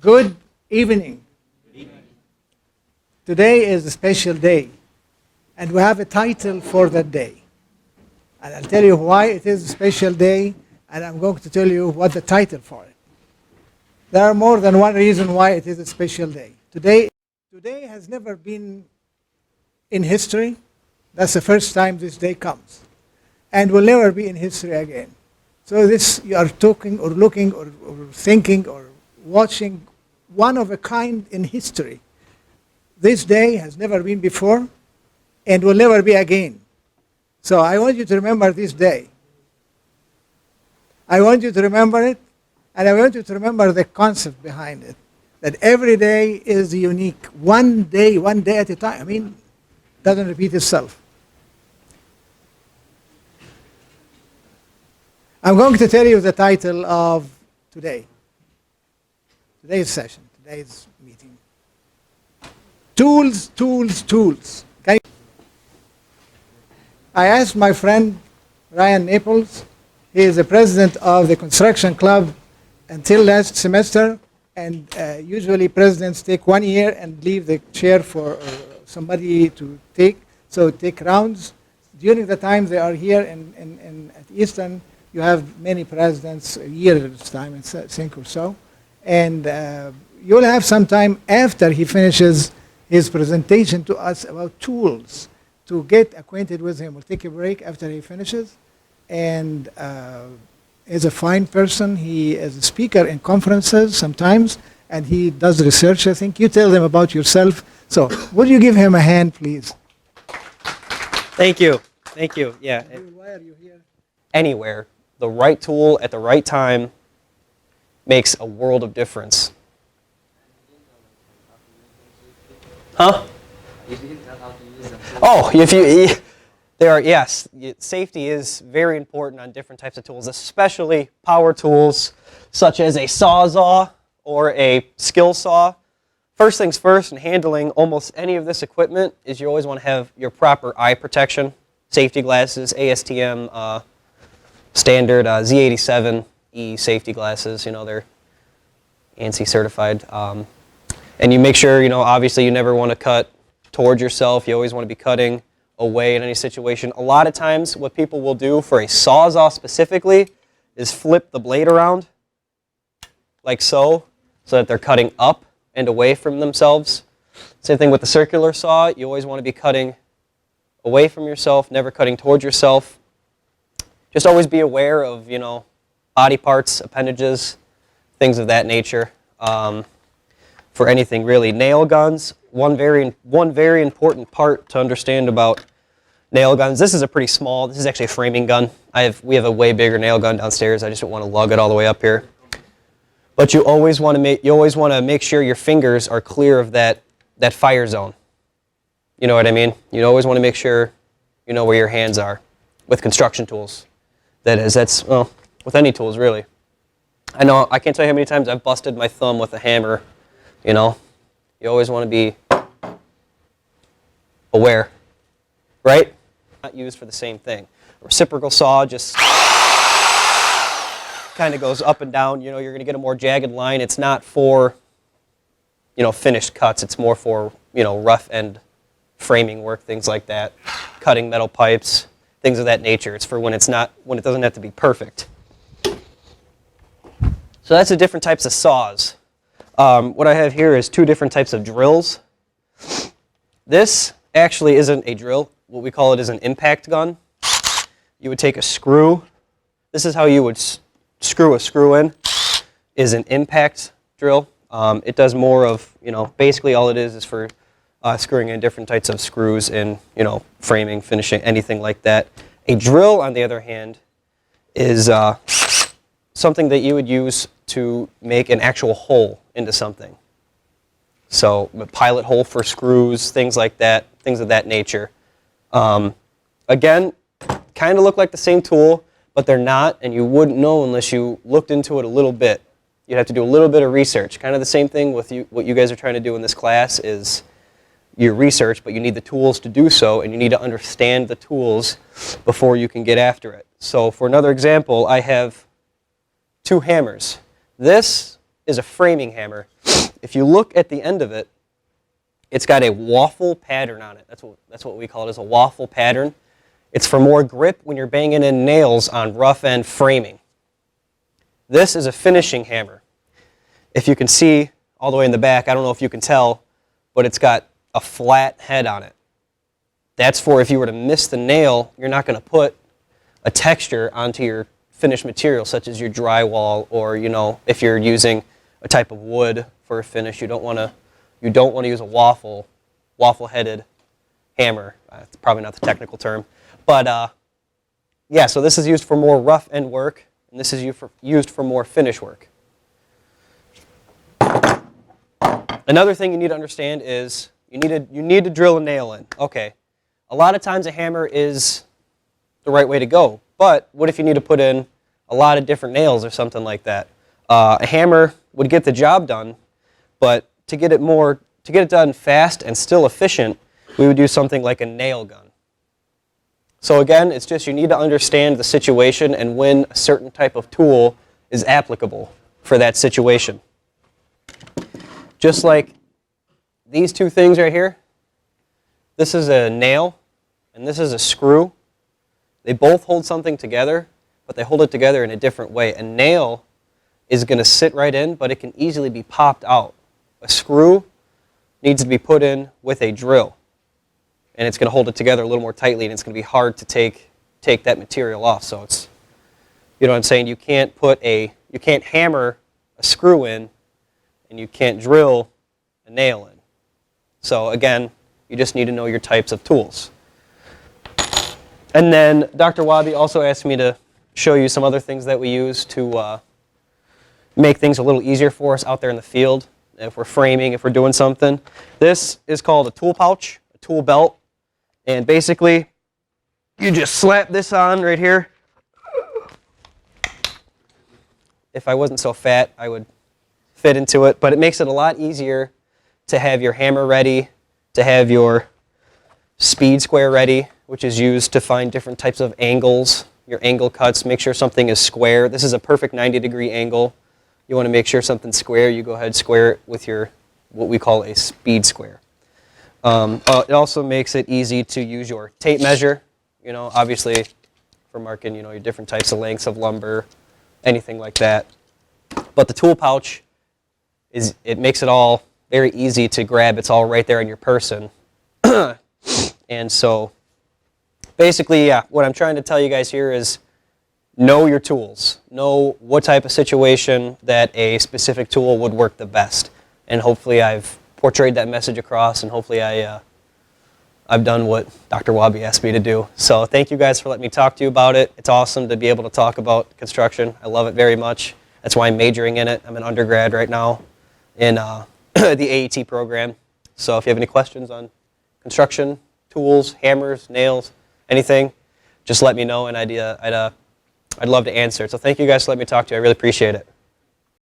Good evening. Today is a special day, and we have a title for that day. And I'll tell you why it is a special day, and I'm going to tell you what the title for it. There are more than one reason why it is a special day. Today has never been in history. That's the first time this day comes, and will never be in history again. So this, you are talking or looking or thinking or watching one of a kind in history. This day has never been before and will never be again. So I want you to remember this day. I want you to remember it, and I want you to remember the concept behind it, that every day is unique. One day at a time. I mean, doesn't repeat itself. I'm going to tell you the title of today's session, today's meeting. Tools, tools, tools. Okay? I asked my friend Ryan Naples. He is the president of the construction club until last semester, and usually presidents take 1 year and leave the chair for somebody to take rounds. During the time they are here at Eastern, you have many presidents a year at a time, I think, or so. And you'll have some time after he finishes his presentation to us about tools to get acquainted with him. We'll take a break after he finishes. And he's a fine person. He is a speaker in conferences sometimes, and he does research, I think. You tell them about yourself. So would you give him a hand, please? Thank you. Thank you. Yeah. Why are you here? Anywhere. The right tool at the right time makes a world of difference. Huh? Oh, yes, safety is very important on different types of tools, especially power tools such as a sawzall or a skill saw. First things first, in handling almost any of this equipment is you always want to have your proper eye protection, safety glasses, ASTM standard Z87E safety glasses. You know, they're ANSI certified. And you make sure, obviously you never want to cut towards yourself. You always want to be cutting away in any situation. A lot of times what people will do for a sawzall specifically is flip the blade around like so that they're cutting up and away from themselves. Same thing with the circular saw. You always want to be cutting away from yourself, never cutting towards yourself. Just always be aware of, body parts, appendages, things of that nature. For anything really. Nail guns, one very important part to understand about nail guns. This is this is actually a framing gun. We have a way bigger nail gun downstairs. I just don't want to lug it all the way up here. But you always want to make sure your fingers are clear of that fire zone. You know what I mean? You always want to make sure you know where your hands are with construction tools. That's with any tools really. I know I can't tell you how many times I've busted my thumb with a hammer. You always want to be aware, right? Not used for the same thing. A reciprocal saw just kind of goes up and down. You're going to get a more jagged line. It's not for, finished cuts. It's more for, rough end framing work, things like that. Cutting metal pipes, things of that nature. It's for when it doesn't have to be perfect. So that's the different types of saws. What I have here is two different types of drills. This actually isn't a drill. What we call it is an impact gun. You would take a screw. This is how you would screw a screw in, is an impact drill. It does more of, basically all it is for screwing in different types of screws in, framing, finishing, anything like that. A drill, on the other hand, is something that you would use to make an actual hole into something. So a pilot hole for screws, things like that, things of that nature. Again, kind of look like the same tool, but they're not, and you wouldn't know unless you looked into it a little bit. You'd have to do a little bit of research. Kind of the same thing with what you guys are trying to do in this class is your research, but you need the tools to do so, and you need to understand the tools before you can get after it. So for another example, I have two hammers. This is a framing hammer. if you look at the end of it, it's got a waffle pattern on it. That's what we call it, is a waffle pattern. It's for more grip when you're banging in nails on rough end framing. This is a finishing hammer. If you can see all the way in the back, I don't know if you can tell, but it's got a flat head on it. That's for if you were to miss the nail, you're not going to put a texture onto your finished material, such as your drywall, or if you're using a type of wood for a finish, you don't want to use a waffle-headed hammer. It's probably not the technical term, but yeah. So this is used for more rough end work, and this is used for more finish work. Another thing you need to understand is you need to drill a nail in. Okay, a lot of times a hammer is the right way to go, but what if you need to put in a lot of different nails or something like that? A hammer would get the job done, but to get it done fast and still efficient, we would do something like a nail gun. So again, it's just you need to understand the situation and when a certain type of tool is applicable for that situation. Just like these two things right here, this is a nail and this is a screw. They both hold something together, but they hold it together in a different way. A nail is going to sit right in, but it can easily be popped out. A screw needs to be put in with a drill, and it's going to hold it together a little more tightly, and it's going to be hard to take that material off. So it's, you know what I'm saying? You can't hammer a screw in, and you can't drill a nail in. So again, you just need to know your types of tools. And then Dr. Wabi also asked me to show you some other things that we use to make things a little easier for us out there in the field. If we're framing, if we're doing something. This is called a tool pouch, a tool belt. And basically, you just slap this on right here. If I wasn't so fat, I would fit into it. But it makes it a lot easier to have your hammer ready, to have your speed square ready, which is used to find different types of angles, your angle cuts, make sure something is square. This is a perfect 90-degree angle. You want to make sure something's square, you go ahead and square it with your, what we call a speed square. It also makes it easy to use your tape measure, obviously for marking, your different types of lengths of lumber, anything like that. But the tool pouch, it makes it all very easy to grab. It's all right there in your person. And so basically, yeah, what I'm trying to tell you guys here is know your tools. Know what type of situation that a specific tool would work the best. And hopefully I've portrayed that message across, and hopefully I've done what Dr. Wabi asked me to do. So thank you guys for letting me talk to you about it. It's awesome to be able to talk about construction. I love it very much. That's why I'm majoring in it. I'm an undergrad right now in the AET program. So if you have any questions on construction, tools, hammers, nails, anything, just let me know, and I'd love to answer it. So thank you guys for letting me talk to you. I really appreciate it.